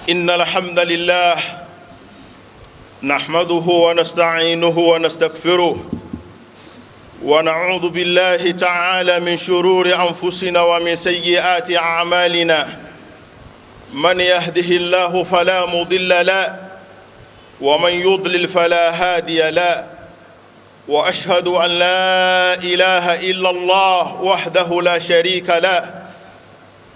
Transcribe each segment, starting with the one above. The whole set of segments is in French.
إن الحمد لله نحمده ونستعينه ونستغفره ونعوذ بالله تعالى من شرور أنفسنا ومن سيئات أعمالنا من يهده الله فلا مضل له ومن يضلل فلا هادي له وأشهد أن لا إله إلا الله وحده لا شريك له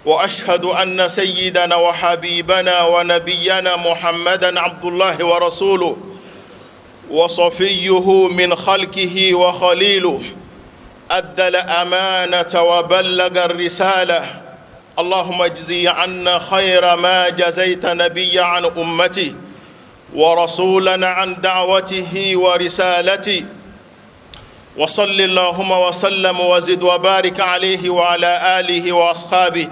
وأشهد أن سيدنا وحبيبنا ونبينا محمدًا عبد الله ورسوله وصفيه من خلقه وخليله أدى الأمانة وبلغ الرسالة اللهم اجزي عنا خير ما جزيت نبيا عن أمته ورسولا عن دعوته ورسالته وصل اللهم وسلم وزد وبارك عليه وعلى آله وأصحابه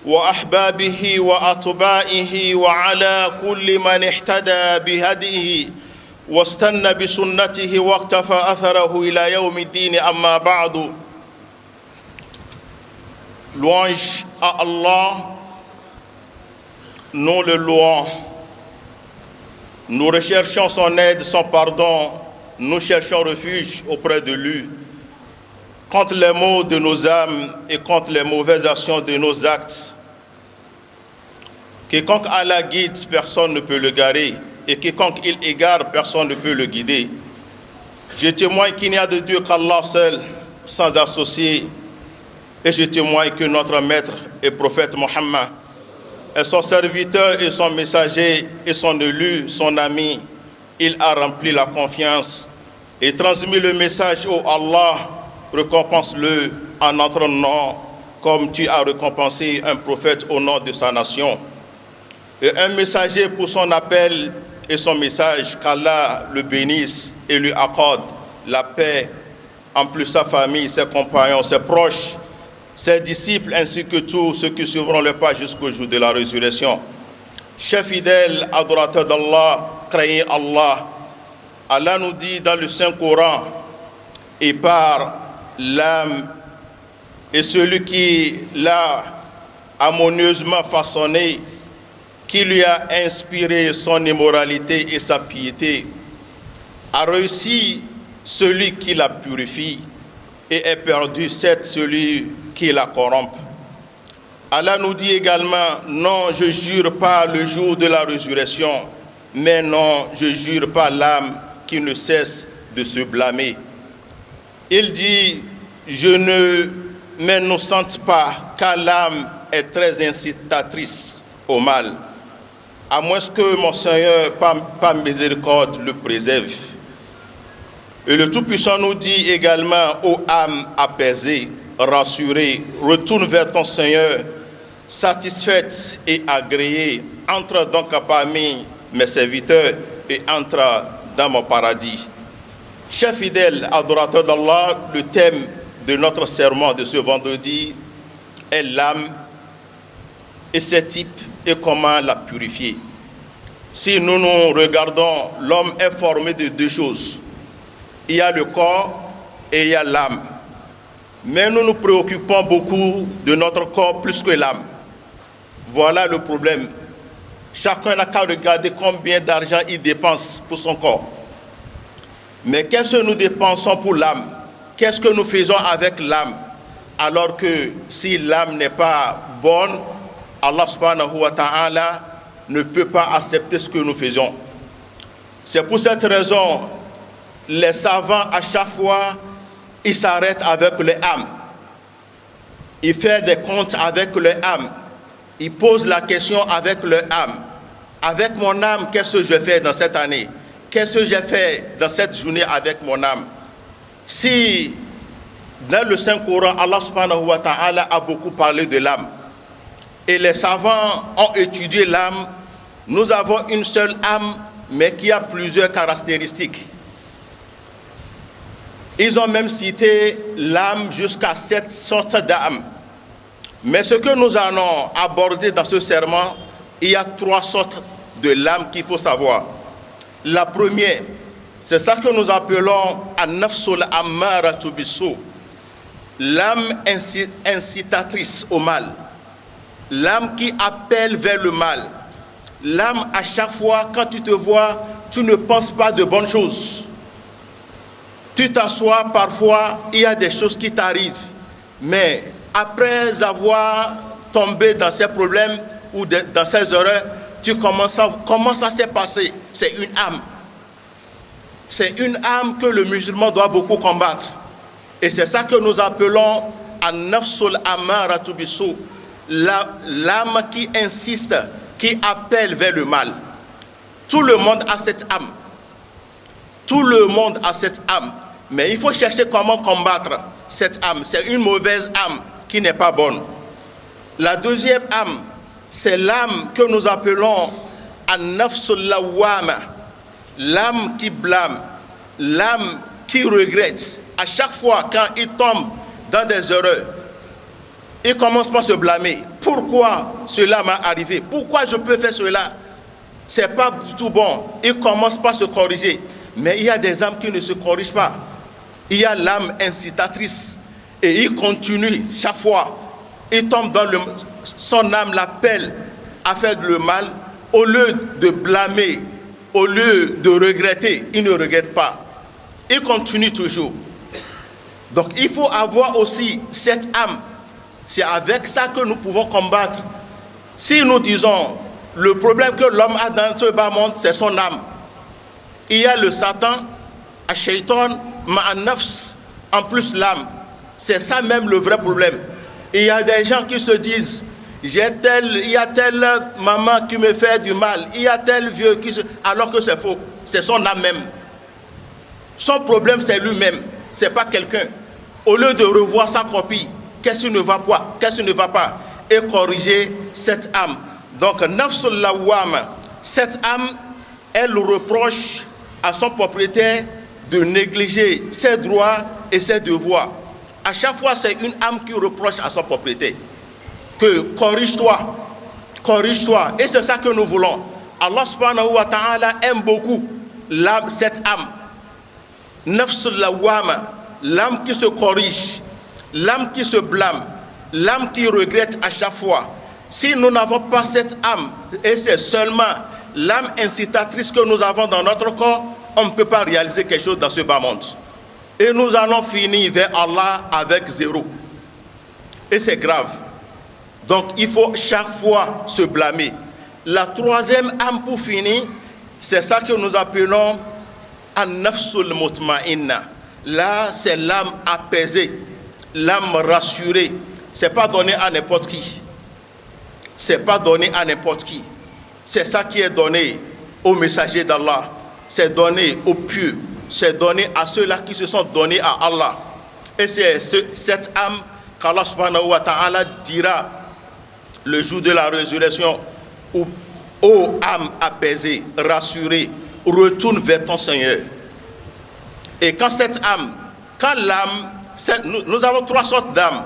وأحبابه وأتباعه وعلى كل من اهتدى بهديه واستنى بسنته واقتفى أثره إلى يوم الدين أما بعد. Louange à Allah, nous le louons. Nous recherchons son aide, son pardon. Nous cherchons refuge auprès de lui contre les maux de nos âmes et contre les mauvaises actions de nos actes. Quiconque Allah guide, personne ne peut le garer, et quiconque il égare, personne ne peut le guider. Je témoigne qu'il n'y a de Dieu qu'Allah seul, sans associé, et je témoigne que notre maître et prophète Mohammed est son serviteur et son messager et son élu, son ami. Il a rempli la confiance et transmis le message au Allah. Récompense-le en notre nom, comme tu as récompensé un prophète au nom de sa nation. Et un messager pour son appel et son message, qu'Allah le bénisse et lui accorde la paix, en plus sa famille, ses compagnons, ses proches, ses disciples, ainsi que tous ceux qui suivront le pas jusqu'au jour de la résurrection. Chers fidèles, adorateurs d'Allah, craignez Allah. Allah nous dit dans le Saint-Coran, et par l'âme et celui qui l'a harmonieusement façonné, qui lui a inspiré son immoralité et sa piété, a réussi celui qui la purifie et est perdu celui qui la corrompt. Allah nous dit également, non, je jure pas le jour de la résurrection, mais non, je jure pas l'âme qui ne cesse de se blâmer. Il dit, je ne m'innocente pas, car l'âme est très incitatrice au mal, à moins que mon Seigneur, par miséricorde, le préserve. Et le Tout-Puissant nous dit également, ô âme apaisée, rassurée, retourne vers ton Seigneur, satisfaite et agréée, entre donc parmi mes serviteurs et entre dans mon paradis. Chers fidèles adorateurs d'Allah, le thème de notre sermon de ce vendredi est l'âme et ses types et comment la purifier. Si nous nous regardons, l'homme est formé de deux choses. Il y a le corps et il y a l'âme. Mais nous nous préoccupons beaucoup de notre corps plus que l'âme. Voilà le problème. Chacun n'a qu'à regarder combien d'argent il dépense pour son corps. Mais qu'est-ce que nous dépensons pour l'âme? Qu'est-ce que nous faisons avec l'âme? Alors que si l'âme n'est pas bonne, Allah subhanahu wa ta'ala ne peut pas accepter ce que nous faisons. C'est pour cette raison, les savants, à chaque fois, ils s'arrêtent avec leur âme. Ils font des comptes avec leur âme. Ils posent la question avec leur âme. Avec mon âme, qu'est-ce que je fais dans cette année? Qu'est-ce que j'ai fait dans cette journée avec mon âme? Si dans le Saint-Coran, Allah subhanahu wa ta'ala a beaucoup parlé de l'âme, et les savants ont étudié l'âme, nous avons une seule âme, mais qui a plusieurs caractéristiques. Ils ont même cité l'âme jusqu'à 7 sortes d'âmes. Mais ce que nous allons aborder dans ce sermon, il y a 3 sortes de l'âme qu'il faut savoir. La première, c'est ça que nous appelons an-nafsul ammaratu bis-su, l'âme incitatrice au mal, l'âme qui appelle vers le mal, L'âme, à chaque fois, quand tu te vois, tu ne penses pas de bonnes choses. Tu t'assois, parfois, il y a des choses qui t'arrivent. Mais après avoir tombé dans ces problèmes ou dans ces erreurs, tu commences à... Comment ça s'est passé? C'est une âme. C'est une âme que le musulman doit beaucoup combattre. Et c'est ça que nous appelons an-nafsul ammaratu bisu, l'âme qui insiste, qui appelle vers le mal. Tout le monde a cette âme. Tout le monde a cette âme. Mais il faut chercher comment combattre cette âme. C'est une mauvaise âme qui n'est pas bonne. La deuxième âme, c'est l'âme que nous appelons an-nafsul lawwama, l'âme qui blâme, l'âme qui regrette. À chaque fois quand il tombe dans des erreurs, il commence par se blâmer. Pourquoi cela m'est arrivé? Pourquoi je peux faire cela? C'est pas du tout bon. Il commence par se corriger. Mais il y a des âmes qui ne se corrigent pas. Il y a l'âme incitatrice. Et il continue chaque fois. Il tombe dans le... Son âme l'appelle à faire le mal. Au lieu de blâmer, au lieu de regretter, il ne regrette pas. Il continue toujours. Donc il faut avoir aussi cette âme. C'est avec ça que nous pouvons combattre. Si nous disons, le problème que l'homme a dans ce bas monde, c'est son âme. Il y a le Satan, Ash-Shaytan, Ma'an-Nafs, en plus l'âme. C'est ça même le vrai problème. Et il y a des gens qui se disent, il y a telle maman qui me fait du mal, il y a tel vieux qui se... Alors que c'est faux, c'est son âme même. Son problème, c'est lui-même, c'est pas quelqu'un. Au lieu de revoir sa copie, qu'est-ce qui ne va pas, qu'est-ce qui ne va pas, et corriger cette âme. Donc, Nafsul Lawwam, cette âme, elle reproche à son propriétaire de négliger ses droits et ses devoirs. À chaque fois, c'est une âme qui reproche à son propriétaire que corrige-toi, corrige-toi. Et c'est ça que nous voulons. Allah subhanahu wa ta'ala aime beaucoup l'âme, cette âme. Nafsul Lawwam, l'âme qui se corrige, l'âme qui se blâme, l'âme qui regrette à chaque fois. Si nous n'avons pas cette âme, et c'est seulement l'âme incitatrice que nous avons dans notre corps, on ne peut pas réaliser quelque chose dans ce bas monde. Et nous allons finir vers Allah avec zéro. Et c'est grave. Donc il faut chaque fois se blâmer. La troisième âme pour finir, c'est ça que nous appelons an-nafsul mutma'inna. Là, c'est l'âme apaisée, l'âme rassurée. Ce n'est pas donné à n'importe qui. Ce n'est pas donné à n'importe qui. C'est ça qui est donné aux messagers d'Allah. C'est donné aux pieux. C'est donné à ceux-là qui se sont donnés à Allah. Et c'est cette âme qu'Allah subhanahu wa ta'ala dira le jour de la résurrection, où, ô âme apaisée, rassurée, retourne vers ton Seigneur. Et quand cette âme, quand l'âme, nous avons trois sortes d'âmes.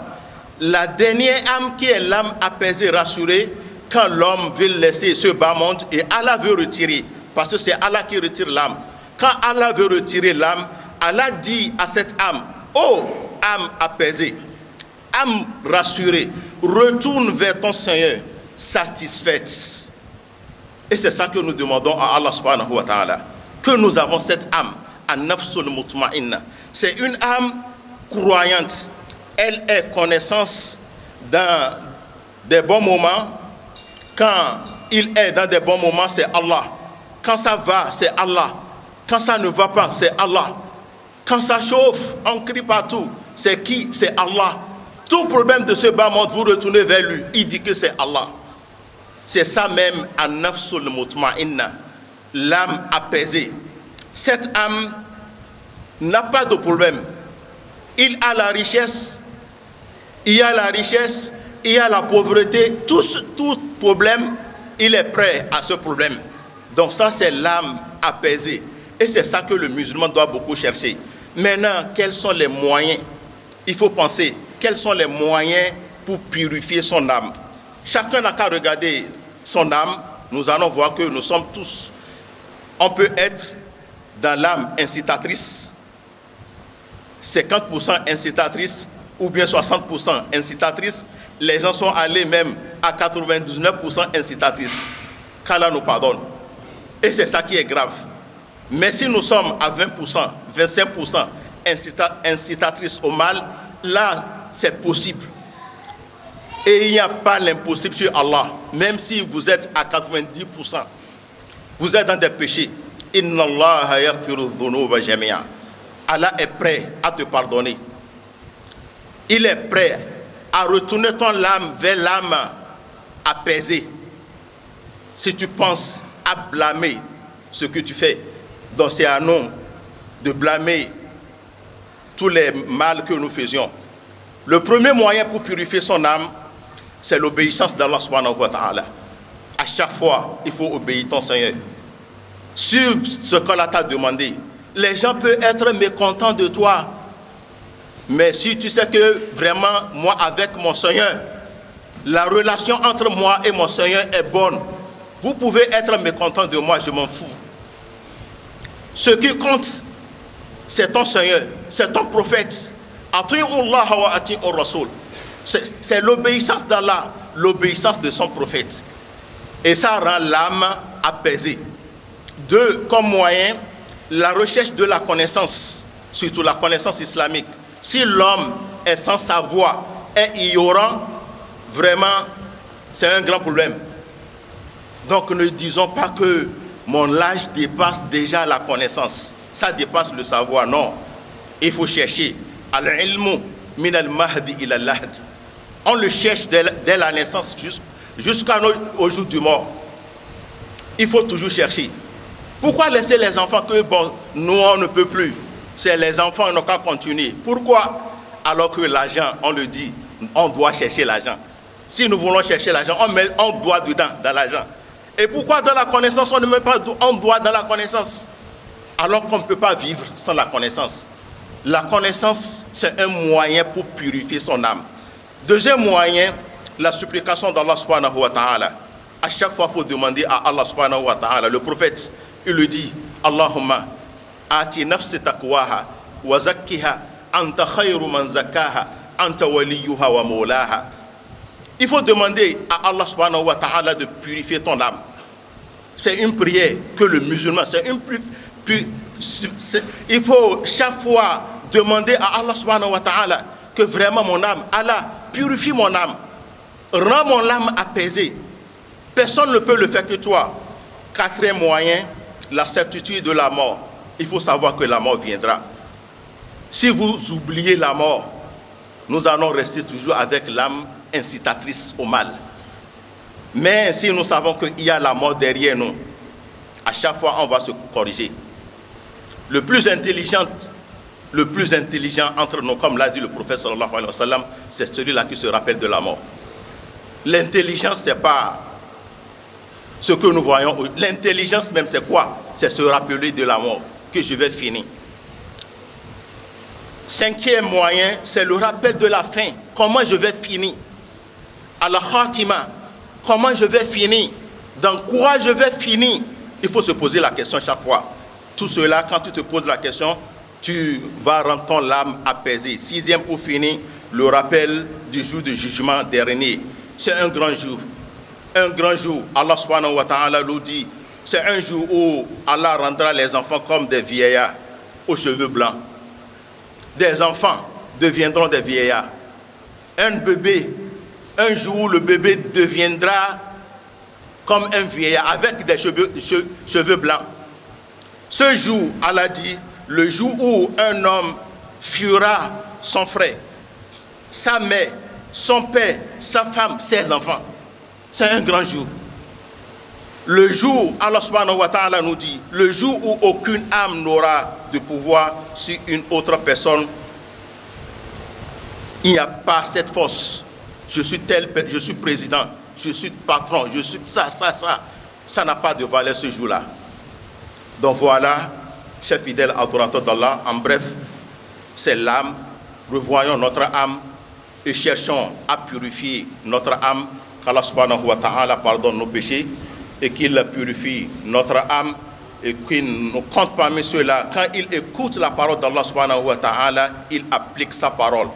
La dernière âme qui est l'âme apaisée, rassurée, quand l'homme veut laisser ce bas monde et Allah veut retirer, parce que c'est Allah qui retire l'âme. Quand Allah veut retirer l'âme, Allah dit à cette âme, ô âme apaisée, âme rassurée, retourne vers ton Seigneur, satisfaite. Et c'est ça que nous demandons à Allah subhanahu wa ta'ala, que nous avons cette âme, an-nafsul mutma'inna. C'est une âme croyante. Elle est connaissance dans des bons moments. Quand il est dans des bons moments, c'est Allah. Quand ça va, c'est Allah. Quand ça ne va pas, c'est Allah. Quand ça chauffe, on crie partout. C'est qui? C'est Allah. Tout problème de ce bas monde, vous retournez vers lui. Il dit que c'est Allah. C'est ça même, an-nafsul mutma'inna, l'âme apaisée. Cette âme n'a pas de problème. Il a la richesse, il y a la richesse, il y a la pauvreté. Tout problème, il est prêt à ce problème. Donc ça, c'est l'âme apaisée. Et c'est ça que le musulman doit beaucoup chercher. Maintenant, quels sont les moyens? Il faut penser, quels sont les moyens pour purifier son âme? Chacun n'a qu'à regarder son âme. Nous allons voir que nous sommes tous, on peut être dans l'âme incitatrice, 50% incitatrice ou bien 60% incitatrice. Les gens sont allés même à 99% incitatrice. qu'Allah nous pardonne. Et c'est ça qui est grave. Mais si nous sommes à 20%, 25% incitatrices au mal, là, c'est possible. Et il n'y a pas l'impossible sur Allah. Même si vous êtes à 90%, vous êtes dans des péchés. Inna Allah yaghfiru dhunuba jami'a. Allah est prêt à te pardonner. Il est prêt à retourner ton âme vers l'âme apaisée. Si tu penses à blâmer ce que tu fais, donc c'est à nous de blâmer tous les mal que nous faisions. Le premier moyen pour purifier son âme, c'est l'obéissance d'Allah subhanahu wa ta'ala. À chaque fois, il faut obéir ton Seigneur. Sur ce qu'Allah t'a demandé, les gens peuvent être mécontents de toi. Mais si tu sais que vraiment, moi avec mon Seigneur, la relation entre moi et mon Seigneur est bonne, vous pouvez être mécontent de moi, je m'en fous. Ce qui compte, c'est ton Seigneur, c'est ton prophète. C'est l'obéissance d'Allah, l'obéissance de son prophète. Et ça rend l'âme apaisée. Deux, comme moyen, la recherche de la connaissance, surtout la connaissance islamique. Si l'homme est sans savoir, est ignorant, vraiment, c'est un grand problème. Donc ne disons pas que mon âge dépasse déjà la connaissance. Ça dépasse le savoir, non. Il faut chercher. Al-ilmu min al-mahdi ila al-lahd. On le cherche dès la naissance jusqu'au jour du mort. Il faut toujours chercher. Pourquoi laisser les enfants que, bon, nous on ne peut plus? C'est les enfants, on n'a qu'à continuer. Pourquoi? Alors que l'argent, on le dit, on doit chercher l'argent. Si nous voulons chercher l'argent, on met un doigt dedans, dans l'argent. Et pourquoi dans la connaissance, on ne met pas un doigt dans la connaissance? Alors qu'on ne peut pas vivre sans la connaissance. La connaissance, c'est un moyen pour purifier son âme. Deuxième moyen, la supplication d'Allah subhanahu wa ta'ala. À chaque fois, il faut demander à Allah subhanahu wa ta'ala. Le prophète, il le dit, Allahumma ati nafsi taqwaha wa zakkiha anta khayru man zakkaha anta waliyuha wa mawlaha. Il faut demander à Allah subhanahu wa ta'ala de purifier ton âme. C'est une prière que le musulman, il faut chaque fois demander à Allah subhanahu wa ta'ala que vraiment mon âme, Allah, purifie mon âme, rends mon âme apaisée. Personne ne peut le faire que toi. Quatrième moyen, la certitude de la mort. Il faut savoir que la mort viendra. Si vous oubliez la mort, nous allons rester toujours avec l'âme incitatrice au mal. Mais si nous savons qu'il y a la mort derrière nous, à chaque fois on va se corriger. Le plus intelligent entre nous, comme l'a dit le prophète sallallahu alayhi wa sallam, c'est celui-là qui se rappelle de la mort. L'intelligence, c'est pas ce que nous voyons. L'intelligence même, c'est quoi? C'est se rappeler de la mort, que je vais finir. Cinquième moyen, c'est le rappel de la fin. Comment je vais finir? Al-Khatima. Comment je vais finir? Dans quoi je vais finir? Il faut se poser la question chaque fois. Tout cela, quand tu te poses la question, tu vas rendre ton âme apaisée. Sixième pour finir, le rappel du jour de jugement dernier. C'est un grand jour. Un grand jour. Allah subhanahu wa ta'ala nous dit, c'est un jour où Allah rendra les enfants comme des vieillards aux cheveux blancs. Des enfants deviendront des vieillards. Un bébé, un jour où le bébé deviendra comme un vieillard avec des cheveux blancs. Ce jour, Allah dit, le jour où un homme fuira son frère, sa mère, son père, sa femme, ses enfants. C'est un grand jour. Le jour, Allah subhanahu wa ta'ala nous dit, le jour où aucune âme n'aura de pouvoir sur une autre personne, il n'y a pas cette force. Je suis tel, je suis président, je suis patron, je suis ça. Ça n'a pas de valeur ce jour-là. Donc voilà, chers fidèles adorateurs d'Allah, en bref, c'est l'âme. Revoyons notre âme et cherchons à purifier notre âme, qu'Allah subhanahu wa ta'ala pardonne nos péchés et qu'il purifie notre âme et qu'il nous compte parmi ceux-là. Quand il écoute la parole d'Allah subhanahu wa ta'ala, il applique sa parole.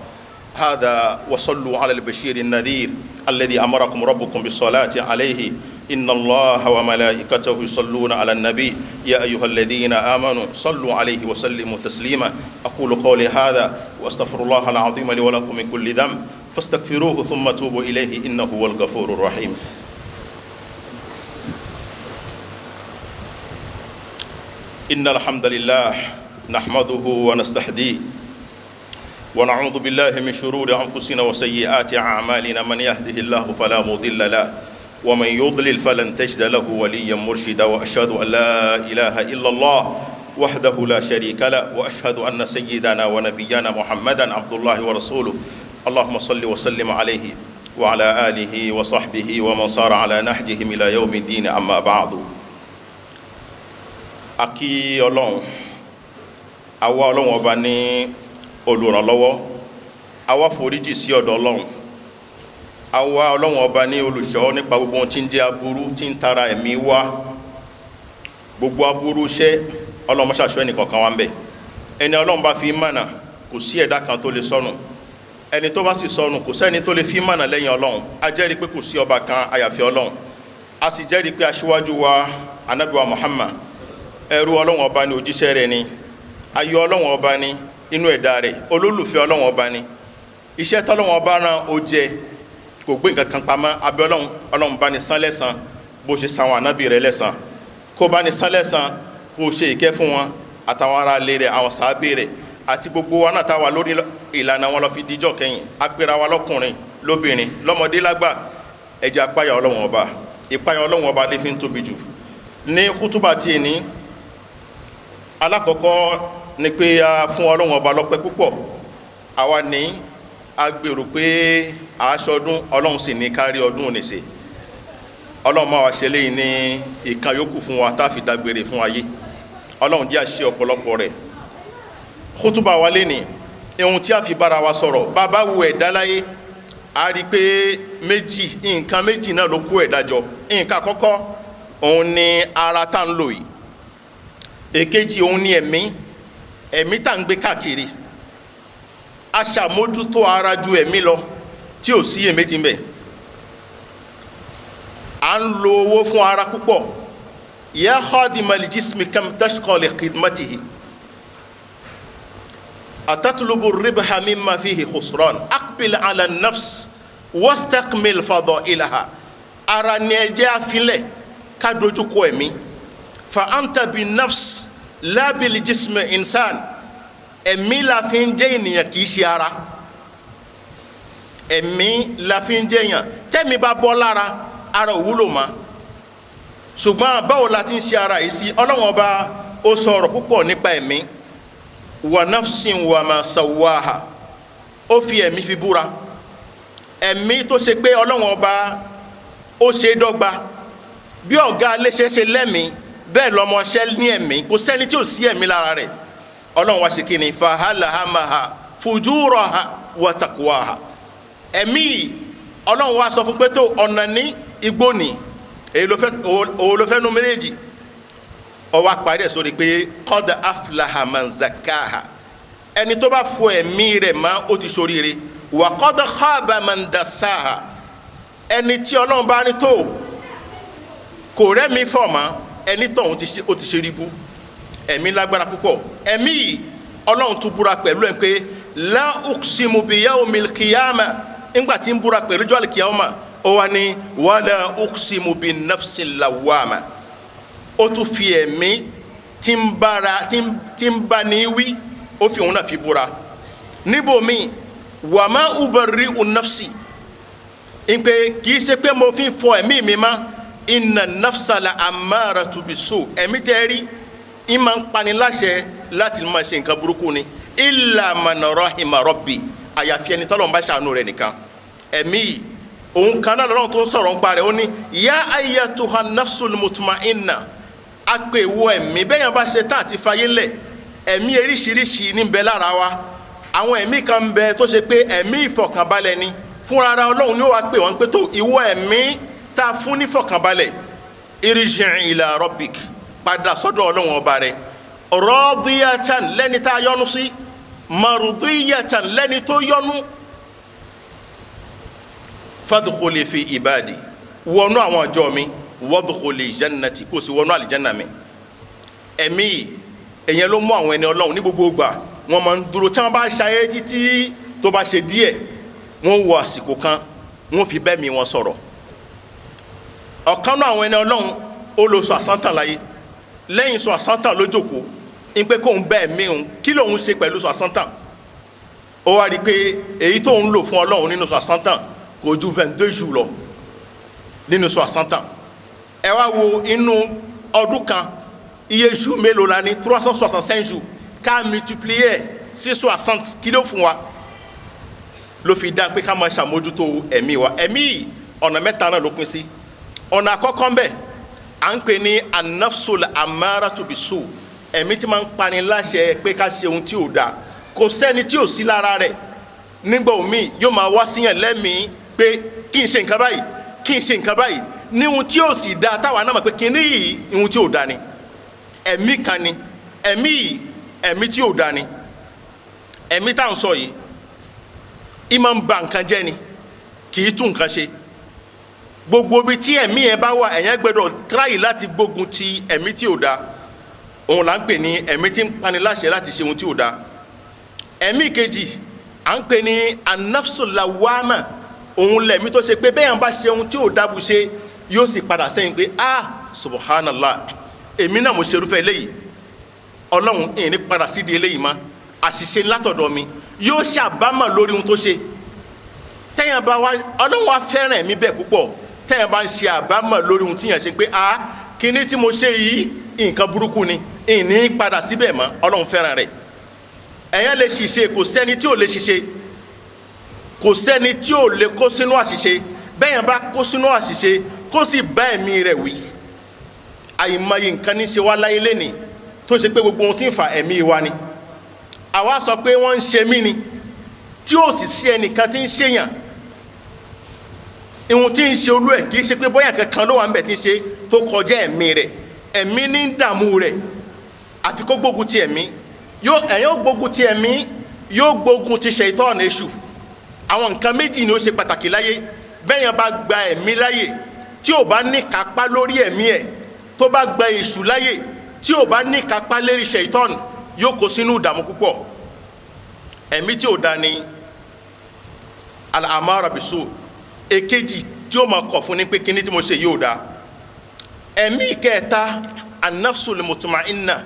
هذا وصلوا على البشير النذير الذي أمركم ربكم بالصلاة عليه إن الله وملائكته يصلون على النبي يا أيها الذين آمنوا صلوا عليه وسلموا تسليما أقول قولي هذا وأستغفر الله العظيم لي ولكم من كل ذنب فاستغفروه ثم توبوا إليه إنه هو الغفور الرحيم. إن الحمد لله نحمده ونستهديه ونعوذ بالله من شرور أنفسنا وسيئات أعمالنا من يهده الله فلا مضل له ومن يضلل فلن تجد له وليا مرشدا وأشهد أن لا إله إلا الله وحده لا شريك له وأشهد أن سيدنا ونبينا محمدا عبد الله ورسوله اللهم صل وسلم عليه وعلى آله وصحبه ومن صار على نهجهم إلى يوم الدين أما بعد. Aki Ọlọ́run àwa Ọlọ́run ọba ní olùrànlọ́wọ́ àwa foríjì sí ọ̀dọ̀ Ọlọ́run àwa Ọlọ́run ọba ní olùṣọ́ nípa gbogbo ohun tí ń jẹ́ aburú tí ń tara ẹ̀mí wá gbogbo aburú iṣẹ́ Ọlọ́run má ṣàṣọ́ ẹnìkankan wá ń bẹ̀ ẹni Ọlọ́run bá fi mọ̀nà kò sí ẹ̀dá kan tó lè sọnù ẹni tó bá sì sọnù kò sẹ́ni tó lè fi mọ̀nà lẹ́yìn Ọlọ́run a jẹ́rìí pé kò sí ọba kan àyàfi Ọlọ́run a sì jẹ́rìí pé aṣíwájú wa Ànábì wa Muhammad ẹrú Ọlọ́run ọba ni òjíṣẹ́ rẹ̀ ni ayọ̀ Ọlọ́run ọba ni inú ẹ̀dá rẹ̀ olólùfẹ́ Ọlọ́run ọba ni iṣẹ́ tọ́lọ́run ọba rán ó jẹ kò gbé nǹkan kan pamọ́ abẹ́ Ọlọ́run bá ní san lẹ́san bó ṣe san àwọn ànábì rẹ̀ lẹ́san kó bá ní san lẹ́san kó ṣe ìkẹ́ fún wọn àtàwọn ará ilé rẹ̀ àwọn sàábé rẹ̀ àti gbogbo wa náà tá wà lórí ìlànà wọn lọ fi díjọ́ kẹ́yìn apẹ̀rẹ̀ wa lọ́kùnrin lóbìnrin lọ́mọdé lágbà ẹ jẹ́ apáyà Ọlọ́run ọba ìpáyà Ọlọ́run ọba lè fi ń tóbi jù ní kútúbà tí ní alákọ̀ọ́kọ́ ni pé a fún Ọlọ́run ọba lọ́pẹ́ púpọ̀ àwa ní a gbèrò pé aṣọdún Ọlọ́run sì ní kárí ọdún nìṣe Ọlọ́run máa wá ṣe léyìn ní ìkan yòókù fún wa tá fi dágbére fún ayé Ọlọ́run jẹ́ àṣẹ ọ̀pọ̀lọpọ̀ rẹ̀ kútúbà wa lé ní ohun tí a fi bára wa sọ̀rọ̀ bàbá wo ẹ̀dá láyé a rí pé nǹkan méjì náà ló kó ẹ̀dá jọ nǹkan àkọ́kọ́ òun ni ara tá ń lò yìí èkejì òun ni ẹ̀mí tá ń gbé káàkiri a ṣàmójútó ara ju ẹ̀mí lọ tí ò sí èméjì mẹ́ a ń lo owó fún ara púpọ̀ ya khadimal jismi kam tashqa li khidmatihi atatlubu ribha mimma fihi khusran aqbil ala nafs wastakmil fadailaha ara ni ẹjẹ́ àfilẹ̀ ká dojúkọ ẹ̀mí fa anta bin nafs la bil jismi insan ẹ̀mí la fi ń jẹ́ ènìyàn kìí ṣe ara ẹ̀mí la fi ń jẹ́ ènìyàn tẹ́mi bá bọ́ lára ara òwúlò ma ṣùgbọ́n báwo la ti ń ṣe ara yìí sí Ọlọ́run ọba ó sọ̀rọ̀ púpọ̀ nípa ẹ̀mí wa nafsin wa ma sawaha ó fi ẹ̀mí fi búra ẹ̀mí tó ṣe pé Ọlọ́run ọba ó ṣe dọ́gba bí ọ̀gá léṣe ṣe lẹ́mìí bẹ́ẹ̀ lọ́mọṣẹ́ ní ẹ̀mí kò sẹ́ni tí ò sí ẹ̀mí lára rẹ̀ Ọlọ́run wá ṣe kíni fahalahamaha fujuraha wa taqwaha ẹ̀mí Ọlọ́run wá sọ fún pé tó ọ̀nà ní igbó ní èyí ló fẹ́ nú méjèèjì ó wá parí ẹ̀ sórí pé qad aflaha man zakkaha ẹni tó bá fọ ẹ̀mí rẹ̀ mọ́ ó ti ṣoríire wa qad khaba man dassaha ẹni tí Ọlọ́run bá ní tó kò rẹ́mi fọ̀ mọ́ ẹni tóun ó ti ṣe ríbú ẹ̀mí lágbára púpọ̀ ẹ̀mí Ọlọ́run tún búra pẹ̀lú ẹ̀ pé la uqsimu bi yawmil qiyamah nígbà tí ń búra pẹ̀lú ọjọ́ al-qiyamah ó wá ní wala uqsimu bin nafsil lawwama ó tún fi ẹ̀mí tí ń bá ní wí ó fi òun náà fi búra níbòmí wa ma ubarri'u nafsi ń pé kìí ṣe pé mo fi fọ ẹ̀mí mi má inna nafsa la ammaratu bisu ẹ̀mí tẹ́rí ìmọ̀ ń pani láṣẹ láti máa ṣe nǹkan burúkú ni illa man rahima rabbi àyàfi ẹni tọ́lọ́run bá ṣàánú rẹ̀ nìkan ẹ̀mí òun kan náà lọ́rùn tó ń sọ̀rọ̀ ń parẹ́ ó ní ya ayyatuhan nafsul mutma'inna a pè wo ẹ̀mí bẹ́yàn bá ṣe tán àti fayé lẹ̀ ẹ̀mí eríṣiríṣi ní bẹ lára wa àwọn ẹ̀mí kan ń bẹ tó ṣe pé ẹ̀mí ìfọ̀kànbalẹ̀ ni fúnra ara Ọlọ́run ni ó wá pè wọ́n pé tó ìwọ ẹ̀mí tá a fún ní fọ̀kànbalẹ̀ irji' ila rabbik padà sọ́dọ̀ Ọlọ́run ọba rẹ̀ radiyatan lẹ́ni tá a yọ́nú sí mardiyatan lẹ́ni tó yọ́nú fadkhuli fi ibadi wọnú àwọn ọjọ́ mi wadkhuli jannati kó sì wọnú àlìjánà mi. Ẹ̀mí èyàn ló mú àwọn ẹni Ọlọ́run ní gbogbo ìgbà wọ́n máa ń dúró tí wọ́n bá ṣayé títí tó bá ṣe díẹ̀ wọ́n wo àsìkò kan wọ́n fi bẹ́ẹ̀ mi wọn sọ̀rọ̀. Ọ̀kan náà àwọn ẹni Ọlọ́run ó lọ sọ àsántàn láyé lẹ́yìn sọ àsántàn ló jókòó ń pé kóun bẹ́ẹ̀ mi òun kí lòun ṣe pẹ̀lú sọ àsántàn. Ó wá rí i pé èyí tó ń lò fún Ọlọ́run nínú sọ àsántàn kò ju 22 jours lọ nínú sọ àsántàn. Ẹ wá wo inú ọdún kan iye jours mélòó la ní 365 jours ká multiplier 660 kí ló fún wa ló fi dá pé ká máa ṣàmójútó ẹ̀mí wa. Ẹ̀mí ọ̀nà mẹ́ta náà ló pín sí. Ọ̀nà àkọ́kọ́ ń bẹ à ń pè ní an-nafsul ammaratu bis-su, ẹ̀mí tí máa ń pani láṣẹ pé ká ṣe ohun tí ò dáa. Kò sẹ́ni tí ò sí lára rẹ̀ nígbà omi yóò máa wá síyàn lẹ́mìí pé kí n ṣe nǹkan báyìí kí n ṣe nǹkan báyìí ní ohun tí ò sì dáa táwa náà mọ̀ pé kí ní yìí ohun tí ò dáa ni. Ẹ̀mí kan ni ẹ̀mí yìí ẹ̀mí tí ò dáa ni. Ẹ̀mí tá à ń sọ yìí ìmọ̀ ń ba nǹkan jẹ́ ni kì í tún nǹkan ṣe. Gbogbo ibi tí ẹ̀mí yẹn bá wà ẹ̀yẹn gbọ́dọ̀ tíráyì láti gbógun ti ẹ̀mí tí ò dáa. Òun là ń pè ní ẹ̀mí tí ń pani láṣẹ láti ṣe ohun tí ò dáa. Ẹ̀mí kejì à ń pè ní an-nafsul lawwama, òun lẹ̀mí tó ṣe pé bẹ́ẹ̀ bá ṣe ohun tí ò dáa bù ṣe yóò sì padà sẹ́yìn pé subhanallah èmi náà mo ṣerúfẹ́ eléyìí Ọlọ́run ìní padà sídìí eléyìí mọ́ àṣìṣe látọ̀dọ̀ mi yóò ṣàbámọ̀ lórí ohun tó ṣe. Tẹ́yàn bá wá Ọlọ́run wá fẹ́ràn ẹ̀mí bẹ́ẹ̀ púpọ̀ tẹ́yàn bá ń ṣe àbámọ̀ lórí ohun tíyàn ṣe pé kíní tí mo ṣe yìí nǹkan burúkú ni ìní padà síbẹ̀ mọ́ Ọlọ́run fẹ́ràn rẹ̀. Ẹ̀yàn lè ṣìṣe kò sẹ́ni tí ò lè ṣìṣe kò sẹ́ni tí ò lè kó sínú àṣìṣe bẹ́yàn bá kó sínú àṣìṣe kó sì bá ẹ̀mí rẹ̀ wí. Àìmọye nǹkan ní ṣe wá láyé lénìí tó ṣe pé gbogbo ohun tí ń fa ẹ̀mí wa ni. Àwa sọ pé wọ́n ń ṣe mí ni tí ó sì sí ẹnìkan tí ń ṣèyàn. Ihun tí ń ṣe olú ẹ̀ kì í ṣe pé bóyá kankan ló wà ń bẹ̀ tí ń ṣe tó kọjá ẹ̀mí rẹ̀. Ẹ̀mí ní ń dààmú rẹ̀ àfi kó gbógun ti ẹ̀mí. Ẹ̀yàn gbógun ti ẹ̀mí yóò gbógun ti ṣẹ̀tánì èṣù. Àwọn nǹkan méjì ni ó ṣe pàtàkì láyé. Bẹ́yàn bá gba ẹ̀mí láyè tí ò bá ní kápá lórí ẹ̀mí ẹ̀ tó bá gba èṣù láyè tí ò bá ní kápá lérí ṣẹ̀tánì yóò kó sínú ìdààmú púpọ̀. Ẹ̀mí tí ò dá ní al-amara bis-su. Èkejì tí ó máa kọ̀ fún ní pé kíní tí mo ṣe yóò dá. Ẹ̀mí kẹta an-nafsul mutma'inna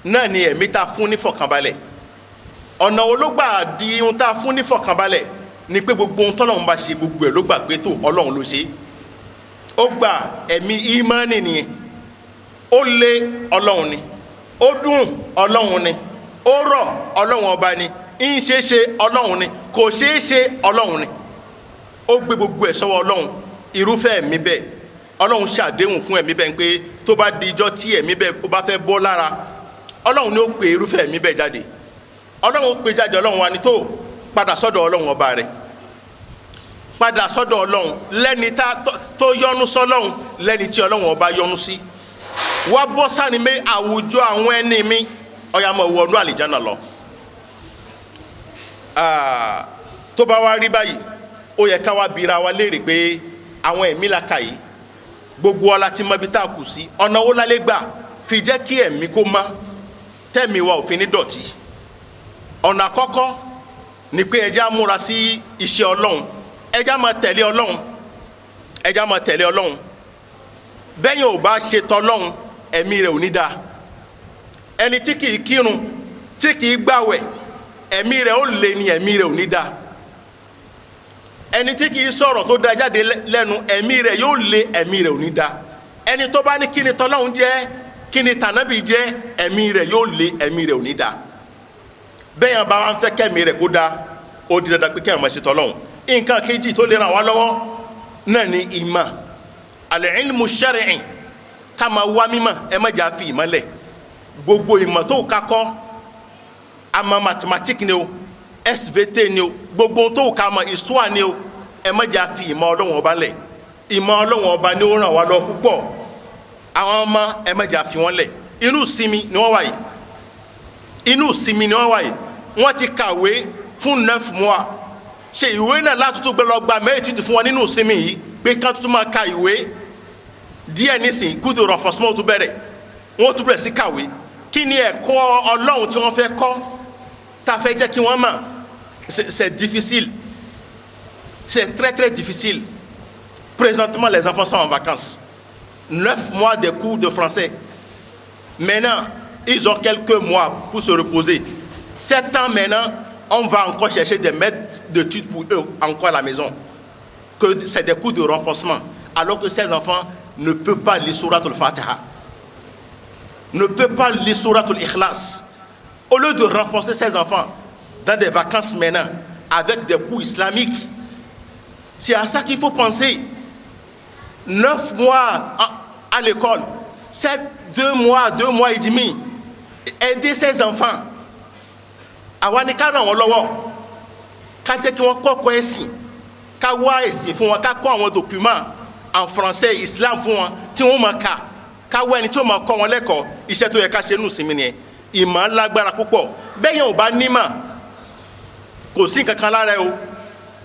náà ni ẹ̀mí tá fún ní fọ̀kànbalẹ̀. Ọ̀nà wo ló gbà di ohun tá fún ní fọ̀kànbalẹ̀ ni pé gbogbo ohun tọ́lọ́run bá ṣe gbogbo ẹ̀ ló gbà pé tó Ọlọ́run ló ṣe. Ó gba ẹ̀mí ìmánì nìyẹn. Ó lé Ọlọ́run ni ó dùn Ọlọ́run ni ó rọ̀ Ọlọ́run ọba ni ń ṣe ṣe Ọlọ́run ni kò ṣeé ṣe Ọlọ́run ni. Ó gbé gbogbo ẹ̀ sọ́wọ́ Ọlọ́run. Irúfẹ́ ẹ̀mí bẹ́ẹ̀ Ọlọ́run ṣàdéhùn fún ẹ̀mí bẹ́ẹ̀ pé tó bá di ijọ́ tí ẹ̀mí bẹ́ẹ̀ ó bá fẹ́ bọ́ lára Ọlọ́run ni ó pe irúfẹ́ ẹ̀mí bẹ́ẹ̀ jáde. Ọlọ́run ó pe jáde Ọlọ́run wa ni tó padà sọ́dọ̀ Ọlọ́run ọba rẹ̀ padà sọ́dọ̀ Ọlọ́run lẹ́ni tó yọ́nú sọ́lọ́run lẹ́ni tí Ọlọ́run ọba yọ́nú sí. Wá bọ́ sáni mé àwùjọ àwọn ẹni mi ọ̀yà mọ̀ wọnú àlìjánà lọ. Tó bá wá rí báyìí ó yẹ ká wá bira wa léèrè pé àwọn ẹ̀mí làkà yìí gbogbo ọlá tí mọ́bí tá a kù sí ọ̀nà wo lálẹ́ gbà fi jẹ́ kí ẹ̀mí kó má tẹ̀mí wa òfin ní dọ̀tí. Ọ̀nà àkọ́kọ́ ni pé ẹjá múra sí iṣẹ́ Ọlọ́run ẹjá máa tẹ̀lé Ọlọ́run ẹjá máa tẹ̀lé Ọlọ́run. Bẹ́yìn ò bá ṣe tọ́lọ́run ẹ̀mí rẹ̀ ò ní dáa. Ẹni tí kìí kírun tí kìí gbàwẹ̀ ẹ̀mí rẹ̀ ó lè ní ẹ̀mí rẹ̀ ò ní dáa. Ẹni tí kìí sọ̀rọ̀ tó da jáde lẹ́nu ẹ̀mí rẹ̀ yóò lé ẹ̀mí rẹ̀ ò ní dáa. Ẹni tó bá ní kíni tọ́lọ́run jẹ́ kíni tànábì jẹ́ ẹ̀mí rẹ̀ yóò lé ẹ̀mí rẹ̀ ò ní dáa. Bẹ́yàn bá wá ń fẹ́ kẹ́mí rẹ̀ kó dáa ó di dandan pé kẹ́yàn máa ṣe tọ́lọ́run. Nǹkan kejì tó lè ràn wá lọ́wọ́ náà ni ìmọ̀ al-ilmu shar'i ká máa wá mímọ̀ ẹ má jà fi ìmọ̀ lẹ̀. Gbogbo ìmọ̀ tó ká kọ́ àmọ́ mathematics ni o SVT ni o gbogbo tó ká mọ̀ ìṣúà ni o ẹ má jà fi ìmọ̀ Ọlọ́run ọba lẹ̀. Ìmọ̀ Ọlọ́run ọba ni ó ràn wá lọ púpọ̀. Àwọn ọmọ ẹ má jà fi wọ́n lẹ̀. Inú ìsinmi ni wọ́n wà yìí. Inú ìsinmi ni wọ́n wà yìí. Wọ́n ti kàwé fún 9 mois. Ṣe ìwé náà láti tó gbé lọ gba mẹ́rìtì fún wọn nínú ìsinmi yìí pé ká tuntun máa ka ìwé díẹ̀ nísìn coup de renforcement tó bẹ̀rẹ̀ wọ́n tún bẹ̀rẹ̀ sí kàwé kí ni ẹ̀kọ́ Ọlọ́run tí wọ́n fẹ́ kọ́ tá fẹ́ jẹ́ kí wọ́n mọ̀ c'est difficile, c'est très très difficile. Présentement les enfants sont en vacances, 9 mois de cours de français. Maintenant ils ont quelques mois pour se reposer. 7 ans maintenant, on va encore chercher des maîtres d'études pour eux encore à la maison, que c'est des cours de renforcement, alors que ces enfants ne peuvent pas lire Souratul Fatiha, ne peuvent pas lire Souratul Ikhlas. Au lieu de renforcer ces enfants dans des vacances maintenant, avec des cours islamiques, c'est à ça qu'il faut penser. 9 mois à l'école, 2 mois et demi, aider ces enfants. Àwa ni ká ràn wọ́n lọ́wọ́, ká jẹ́ kí wọ́n kọ́kọ́ ẹ̀sìn, ká wá ẹ̀sìn fún wọn, ká kọ́ àwọn documents en français islam fún wọn tí wọ́n máa kà, ká wá ẹni tí ó máa kọ́ wọn lẹ́kọ̀ọ́. Iṣẹ́ tó yẹ ká ṣe nù sinmi nìyẹn. Ìmọ̀ lágbára púpọ̀, bẹ́ẹ̀ yẹn ò bá nímọ̀ kò sí nǹkan kan lára ẹ̀ o,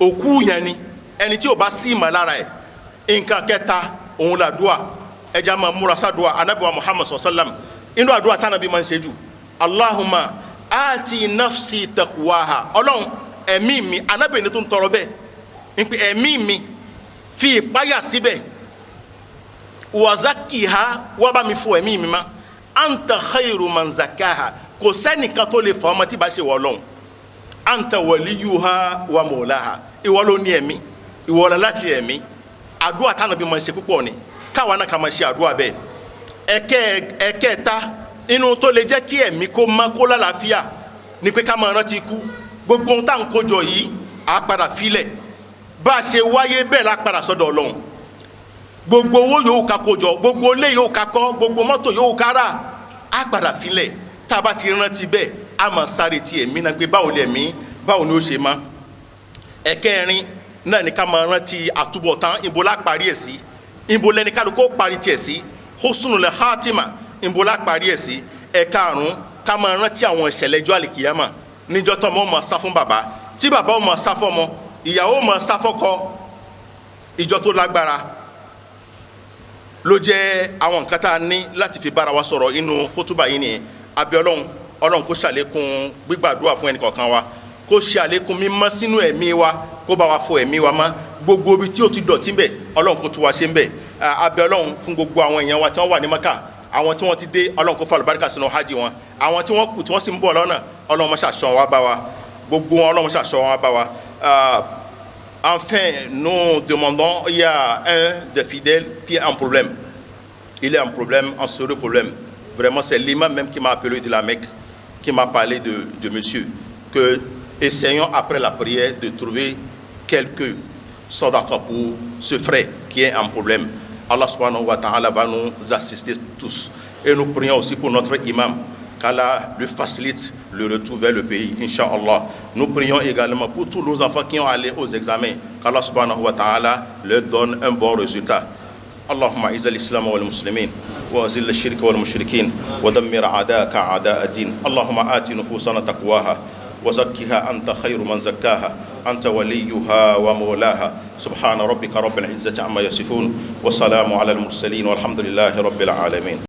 òkú yẹn ni ẹni tí ò bá sí ìmọ̀ lára ẹ̀. Nǹkan kẹta òun la dua, ẹja máa múra sádùá. Ànábì wa Muhammad sallam inú àdúrà tánàbí máa ń ṣe jù, Allahumma ati nafsi taqwaha. Ọlọ́run ẹ̀mí mi, Ànábì ní tó ń tọrọ bẹ́ẹ̀ ń pè ẹ̀mí mi fi ìpáyà síbẹ̀, wa zakkiha wá bá mi fọ ẹ̀mí mi má, anta khayru man zakkaha, kò sẹ́nìkan tó lè fọ ọmọ tí bá ṣe wọ Ọlọ́run. Anta waliyuha wa mawlaha, ìwọ ló ní ẹ̀mí, ìwọ la láti ẹ̀mí. Àdúrà tánàbí máa ń ṣe púpọ̀ ni, káwa náà ká máa ṣe àdúrà bẹ́ẹ̀. Ẹ̀kẹta inú tó lè jẹ́ kí ẹ̀mí kó má kó lálàáfíà ni pé ká máa rántí ikú. Gbogbo ohun tá à ń kójọ yìí á padà filẹ̀, bá a ṣe wáyé bẹ́ẹ̀ la padà sọ́dọ̀ Ọlọ́run. Gbogbo owó yòówù ká kójọ, gbogbo ilé yòówù ká kọ́, gbogbo mọ́tò yòówù ká rà, á padà filẹ̀. Tá a bá ti rántí bẹ́ẹ̀ á máa sáré ti ẹ̀mí náà pé báwo lè mí, báwo ni ó ṣe má. Ẹ̀kẹrin náà ni ká máa rántí àtúbọ̀tán, ìbò la parí ẹ̀ sí, ìbò lẹni kálukú parí tiẹ̀ sí, husnul khatima ìbò la parí ẹ̀ sí. Ẹ̀karùn-ún ká máa rántí àwọn ìṣẹ̀lẹ̀ ọjọ́ àlìkìyámà, níjọ́ tó ọmọ máa sá fún bàbá, tí bàbá ó máa sá fọ́mọ, ìyàwó máa sá fọ́kọ. Ìjọ tó lágbára ló jẹ́ àwọn nǹkan tá a ní láti fi bára wa sọ̀rọ̀ inú kútúbà yìí nìyẹn. Abẹ́ Ọlọ́run kó ṣàlékún gbígbàdúrà fún ẹnì kọ̀ọ̀kan wa, kó ṣe àlékún mímọ́ sínú ẹ̀mí wa, kó bá wa fọ ẹ̀mí wa mọ́. Gbogbo ibi tí ó ti dọ̀tí ńbẹ̀ Ọlọ́run kó tú wa ṣe ńbẹ̀. Abẹ́ Ọlọ́run fún gbogbo àwọn èèyàn wa tí wọ́n wà ní Mákà, àwọn tí wọ́n ti dé Ọlọ́run kó fa àlùbáríkà sínú hajj wọn, àwọn tí wọ́n kù tí wọ́n sì ń bọ̀ lọ́nà Ọlọ́run máa ṣàṣọ wa bá wa, gbogbo wọn Ọlọ́run máa ṣàṣọ wa bá wa. Enfin, nous demandons, il y a un des fidèles qui est en problème. Il est en problème, un sérieux problème. Vraiment, c'est l'imam même qui m'a appelé de la Mecque, qui m'a parlé de monsieur, que essayons après la prière de trouver quelques sadaqa pour ce frère qui est en problème. Allah subhanahu wa ta'ala va nous assister tous. Et nous prions aussi pour notre imam, qu'Allah lui facilite le retour vers le pays, Inch'Allah. Nous prions également pour tous nos enfants qui ont allé aux examens, qu'Allah subhanahu wa ta'ala leur donne un bon résultat. اللهم اعز الاسلام والمسلمين واذل الشرك والمشركين ودمر اعداءك اعداء الدين. اللهم آت نفوسنا تقواها وزكها انت خير من زكاها انت وليها ومولاها. سبحان ربك رب العزة عما يصفون والسلام على المرسلين والحمد لله رب العالمين.